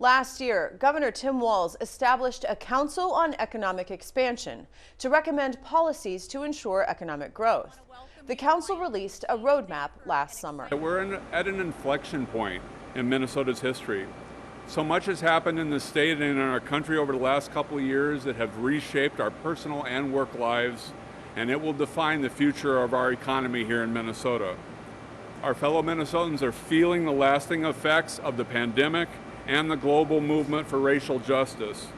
Last year, Governor Tim Walz established a Council on Economic Expansion to recommend policies to ensure economic growth. The council released a roadmap last summer. We're at an inflection point in Minnesota's history. So much has happened in the state and in our country over the last couple of years that have reshaped our personal and work lives, and it will define the future of our economy here in Minnesota. Our fellow Minnesotans are feeling the lasting effects of the pandemic and the global movement for racial justice.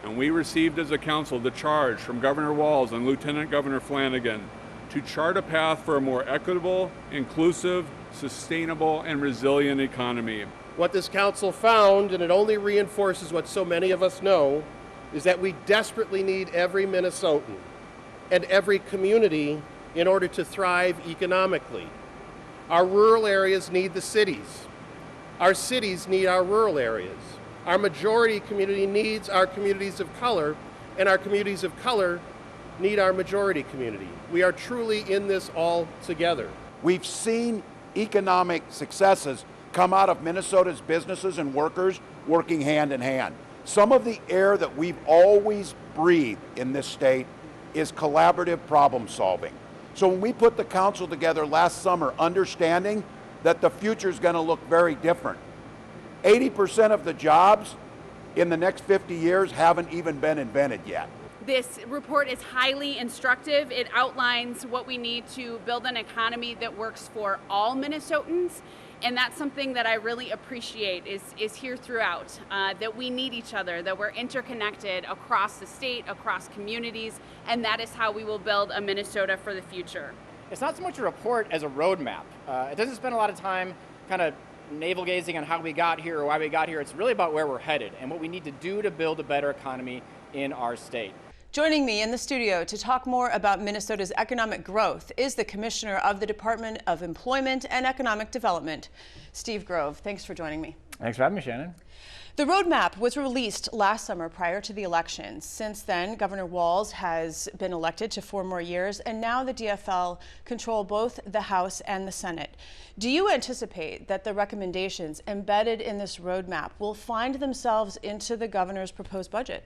And we received as a council the charge from Governor Walz and Lieutenant Governor Flanagan to chart a path for a more equitable, inclusive, sustainable, and resilient economy. What this council found, and it only reinforces what so many of us know, is that we desperately need every Minnesotan and every community in order to thrive economically. Our rural areas need the cities. Our cities need our rural areas. Our majority community needs our communities of color, and our communities of color need our majority community. We are truly in this all together. We've seen economic successes come out of Minnesota's businesses and workers working hand in hand. Some of the air that we've always breathed in this state is collaborative problem solving. So when we put the council together last summer, understanding that the future is going to look very different. 80% of the jobs in the next 50 years haven't even been invented yet. This report is highly instructive. It outlines what we need to build an economy that works for all Minnesotans. And that's something that I really appreciate is here throughout, that we need each other, that we're interconnected across the state, across communities, and that is how we will build a Minnesota for the future. It's not so much a report as a roadmap. It doesn't spend a lot of time kind of navel-gazing on how we got here or why we got here. It's really about where we're headed and what we need to do to build a better economy in our state. Joining me in the studio to talk more about Minnesota's economic growth is the Commissioner of the Department of Employment and Economic Development, Steve Grove. Thanks for joining me. Thanks for having me, Shannon. The roadmap was released last summer prior to the elections. Since then, Governor Walz has been elected to 4 more years, and now the DFL control both the House and the Senate. Do you anticipate that the recommendations embedded in this roadmap will find themselves into the governor's proposed budget?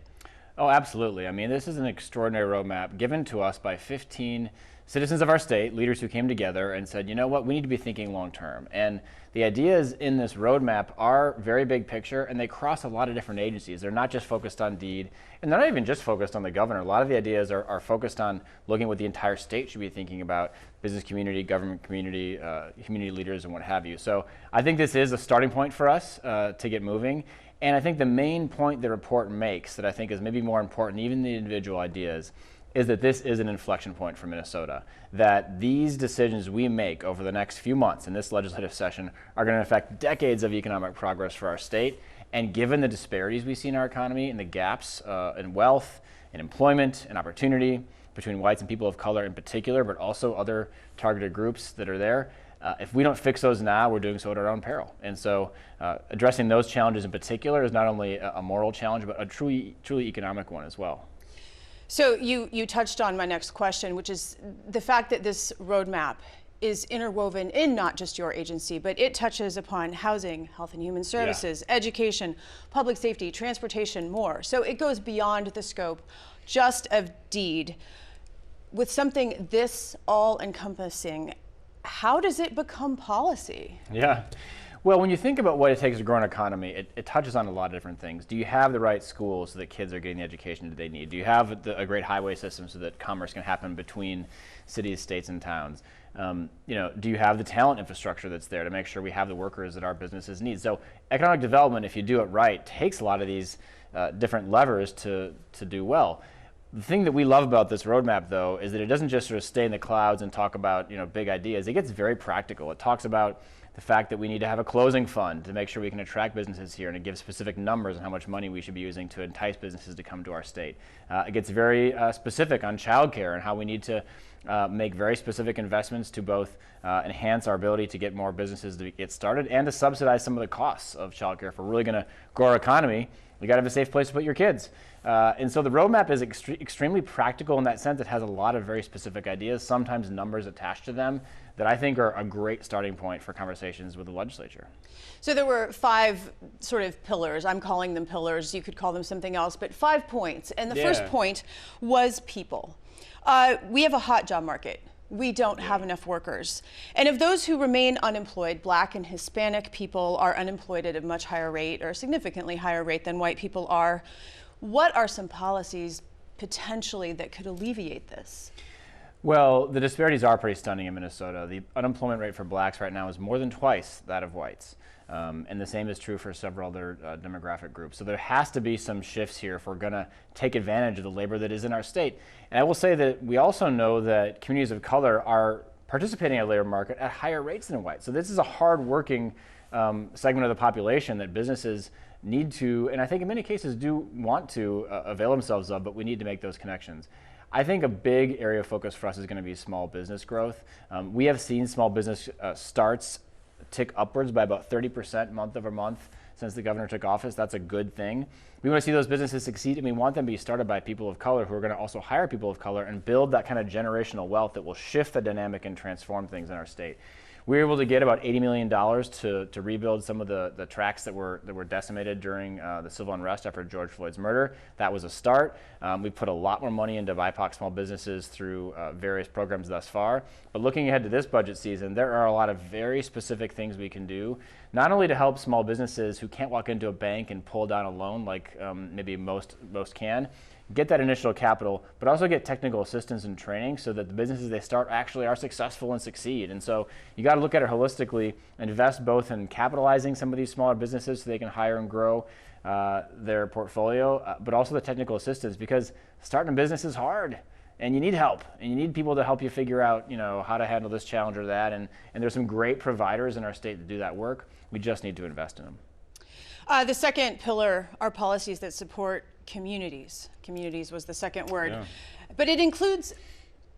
Oh, absolutely. I mean, this is an extraordinary roadmap given to us by 15 citizens of our state, leaders who came together and said, you know what, we need to be thinking long term. And the ideas in this roadmap are very big picture, and they cross a lot of different agencies. They're not just focused on DEED, and they're not even just focused on the governor. A lot of the ideas are focused on looking at what the entire state should be thinking about, business community, government community, community leaders, and what have you. So I think this is a starting point for us to get moving. And I think the main point the report makes that I think is maybe more important, even than the individual ideas, is that this is an inflection point for Minnesota. That these decisions we make over the next few months in this legislative session are going to affect decades of economic progress for our state. And given the disparities we see in our economy and the gaps in wealth, in employment, and opportunity between whites and people of color in particular, but also other targeted groups that are there, if we don't fix those now, we're doing so at our own peril. And so addressing those challenges in particular is not only a moral challenge, but a truly economic one as well. So you touched on my next question, which is the fact that this roadmap is interwoven in not just your agency, but it touches upon housing, health and human services, education, public safety, transportation, more. So it goes beyond the scope just of DEED. With something this all-encompassing, how does it become policy? Yeah. Well, when you think about what it takes to grow an economy, it touches on a lot of different things. Do you have the right schools so that kids are getting the education that they need? Do you have a great highway system so that commerce can happen between cities, states, and towns? Do you have the talent infrastructure that's there to make sure we have the workers that our businesses need? So economic development, if you do it right, takes a lot of these different levers to do well. The thing that we love about this roadmap, though, is that it doesn't just sort of stay in the clouds and talk about big ideas. It gets very practical. It talks about the fact that we need to have a closing fund to make sure we can attract businesses here, and it gives specific numbers on how much money we should be using to entice businesses to come to our state. It gets very specific on childcare and how we need to make very specific investments to both enhance our ability to get more businesses to get started and to subsidize some of the costs of childcare. If we're really going to grow our economy, we got to have a safe place to put your kids. And so the roadmap is extremely practical in that sense. It has a lot of very specific ideas, sometimes numbers attached to them, that I think are a great starting point for conversation. conversations with the legislature. So there were 5 sort of pillars. I'm calling them pillars. You could call them something else, but 5 points. And the first point was people. We have a hot job market. We don't have enough workers. And of those who remain unemployed, Black and Hispanic people are unemployed at a much higher rate, or a significantly higher rate than white people are. What are some policies potentially that could alleviate this? Well, the disparities are pretty stunning in Minnesota. The unemployment rate for Blacks right now is more than twice that of whites. And the same is true for several other demographic groups. So there has to be some shifts here if we're going to take advantage of the labor that is in our state. And I will say that we also know that communities of color are participating in the labor market at higher rates than whites. So this is a hard-working segment of the population that businesses need to, and I think in many cases do want to avail themselves of, but we need to make those connections. I think a big area of focus for us is going to be small business growth. We have seen small business starts tick upwards by about 30% month over month since the governor took office. That's a good thing. We want to see those businesses succeed, and we want them to be started by people of color who are going to also hire people of color and build that kind of generational wealth that will shift the dynamic and transform things in our state. We were able to get about $80 million to rebuild some of the tracks that were decimated during the civil unrest after George Floyd's murder. That was a start. We put a lot more money into BIPOC small businesses through various programs thus far. But looking ahead to this budget season, there are a lot of very specific things we can do, not only to help small businesses who can't walk into a bank and pull down a loan like maybe most can, get that initial capital, but also get technical assistance and training so that the businesses they start actually are successful and succeed. And so you got to look at it holistically, invest both in capitalizing some of these smaller businesses so they can hire and grow their portfolio, but also the technical assistance, because starting a business is hard and you need help, and you need people to help you figure out, how to handle this challenge or that. And there's some great providers in our state that do that work. We just need to invest in them. The second pillar are policies that support communities. Communities was the second word. Yeah. But it includes,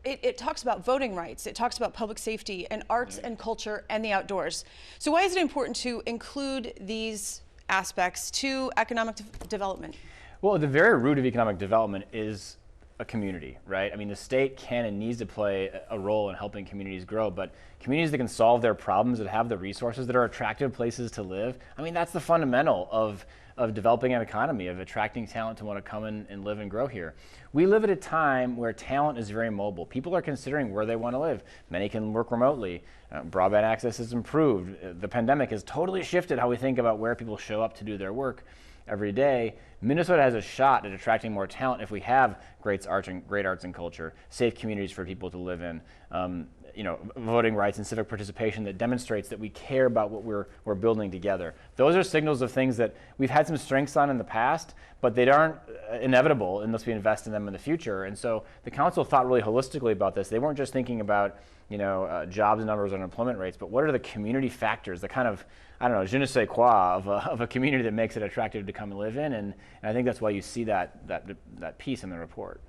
it talks about voting rights, it talks about public safety and arts and culture and the outdoors. So why is it important to include these aspects to economic development? Well, at the very root of economic development is a community, right? I mean, the state can and needs to play a role in helping communities grow, but communities that can solve their problems, that have the resources, that are attractive places to live, I mean, that's the fundamental of developing an economy, of attracting talent to want to come in and live and grow here. We live at a time where talent is very mobile. People are considering where they want to live. Many can work remotely. Broadband access has improved. The pandemic has totally shifted how we think about where people show up to do their work every day. Minnesota has a shot at attracting more talent if we have great arts and culture, safe communities for people to live in, voting rights and civic participation that demonstrates that we care about what we're building together. Those are signals of things that we've had some strengths on in the past, but they aren't inevitable unless we invest in them in the future. And so the council thought really holistically about this. They weren't just thinking about jobs numbers and employment rates, but what are the community factors, the kind of, je ne sais quoi of a community that makes it attractive to come and live in, and I think that's why you see that piece in the report.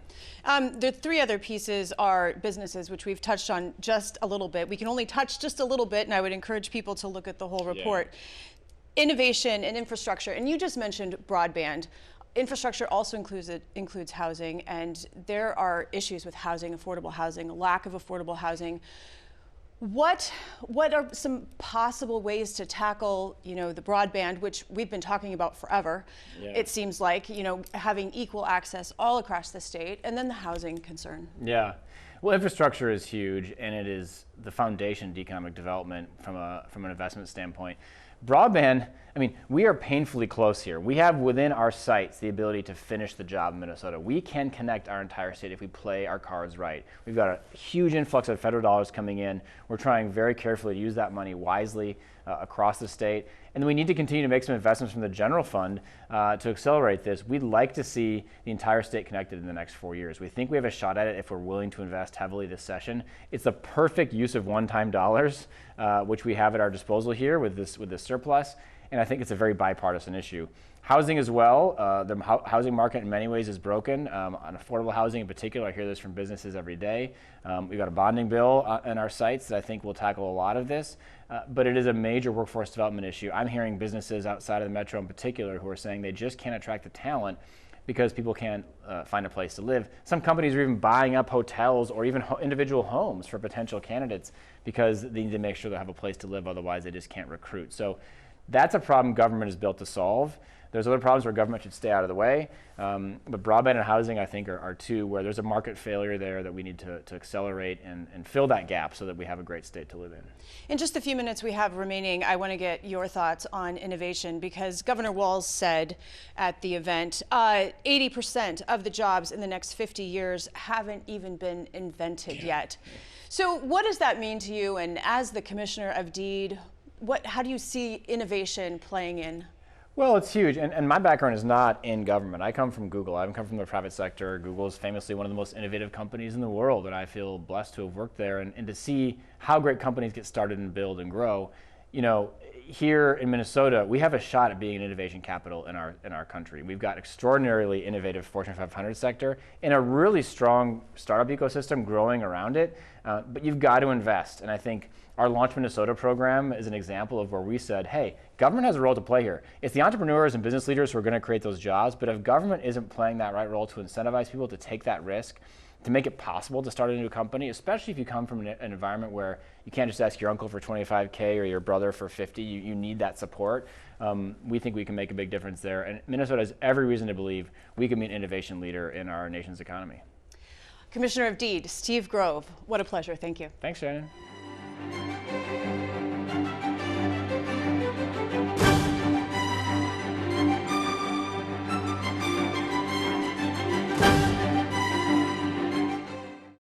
The 3 other pieces are businesses, which we've touched on just a little bit. We can only touch just a little bit, and I would encourage people to look at the whole report. Yeah. Innovation and infrastructure, and you just mentioned broadband. Infrastructure also includes housing, and there are issues with housing, affordable housing, lack of affordable housing. What are some possible ways to tackle, the broadband, which we've been talking about forever? Yeah. It seems like, having equal access all across the state, and then the housing concern. Yeah. Well, infrastructure is huge, and it is the foundation to economic development from an investment standpoint. Broadband, we are painfully close here. We have within our sights the ability to finish the job in Minnesota. We can connect our entire state if we play our cards right. We've got a huge influx of federal dollars coming in. We're trying very carefully to use that money wisely across the state. And then we need to continue to make some investments from the general fund to accelerate this. We'd like to see the entire state connected in the next 4 years. We think we have a shot at it if we're willing to invest heavily this session. It's the perfect use of one-time dollars, which we have at our disposal here with this surplus. And I think it's a very bipartisan issue. Housing as well, the housing market in many ways is broken. On affordable housing in particular, I hear this from businesses every day. We've got a bonding bill in our sights that I think will tackle a lot of this, but it is a major workforce development issue. I'm hearing businesses outside of the metro in particular who are saying they just can't attract the talent because people can't find a place to live. Some companies are even buying up hotels or even individual homes for potential candidates because they need to make sure they have a place to live, otherwise they just can't recruit. So that's a problem government is built to solve. There's other problems where government should stay out of the way, but broadband and housing, I think, are two where there's a market failure there that we need to accelerate and fill that gap so that we have a great state to live in. In just the few minutes we have remaining, I want to get your thoughts on innovation, because Governor Walz said at the event, 80% of the jobs in the next 50 years haven't even been invented yet. So what does that mean to you? And as the Commissioner of DEED, how do you see innovation playing in? Well, it's huge, and my background is not in government. I come from Google. I come from the private sector. Google is famously one of the most innovative companies in the world, and I feel blessed to have worked there and to see how great companies get started and build and grow. You know, here in Minnesota, we have a shot at being an innovation capital in our country. We've got extraordinarily innovative Fortune 500 sector and a really strong startup ecosystem growing around it, but you've got to invest, and I think our Launch Minnesota program is an example of where we said, hey, government has a role to play here. It's the entrepreneurs and business leaders who are going to create those jobs, but if government isn't playing that right role to incentivize people to take that risk, to make it possible to start a new company, especially if you come from an environment where you can't just ask your uncle for $25K or your brother for $50, you need that support. We think we can make a big difference there, and Minnesota has every reason to believe we can be an innovation leader in our nation's economy. Commissioner of DEED, Steve Grove, what a pleasure. Thank you. Thanks, Shannon.